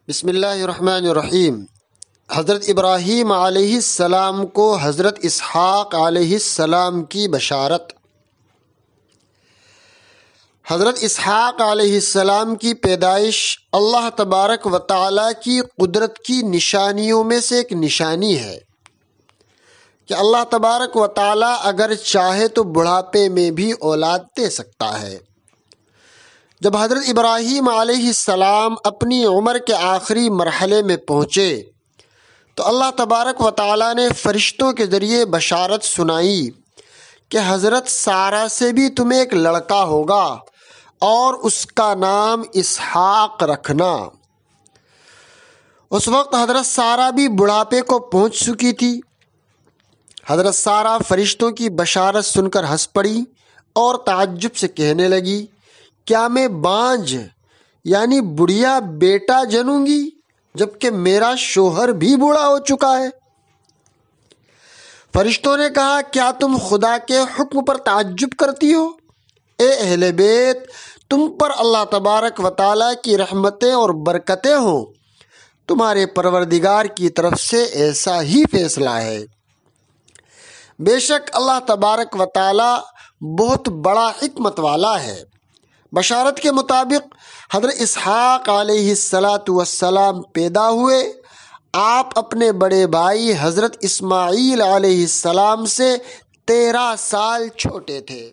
بسم اللہ الرحمن الرحیم۔ حضرت ابراہیم علیہ السلام کو حضرت اسحاق علیہ السلام کی بشارت۔ حضرت اسحاق علیہ السلام کی پیدائش اللہ تبارک و تعالیٰ کی قدرت کی نشانیوں میں سے ایک نشانی ہے کہ اللہ تبارک و تعالیٰ اگر چاہے تو بڑھاپے میں بھی اولاد دے سکتا ہے۔ جب حضرت ابراہیم علیہ السلام اپنی عمر کے آخری مرحلے میں پہنچے تو اللہ تبارک و تعالیٰ نے فرشتوں کے ذریعے بشارت سنائی کہ حضرت سارہ سے بھی تمہیں ایک لڑکا ہوگا اور اس کا نام اسحاق رکھنا۔ اس وقت حضرت سارہ بھی بڑھاپے کو پہنچ چکی تھی۔ حضرت سارہ فرشتوں کی بشارت سن کر ہنس پڑی اور تعجب سے کہنے لگی، کیا میں بانجھ یعنی بڑھیا بیٹا جنوں گی جبکہ میرا شوہر بھی بوڑھا ہو چکا ہے؟ فرشتوں نے کہا، کیا تم خدا کے حکم پر تعجب کرتی ہو؟ اے اہل بیت، تم پر اللہ تبارک و تعالیٰ کی رحمتیں اور برکتیں ہوں۔ تمہارے پروردگار کی طرف سے ایسا ہی فیصلہ ہے۔ بے شک اللہ تبارک و تعالیٰ بہت بڑا حکمت والا ہے۔ بشارت کے مطابق حضرت اسحاق علیہ السلام پیدا ہوئے۔ آپ اپنے بڑے بھائی حضرت اسماعیل علیہ السلام سے 13 سال چھوٹے تھے۔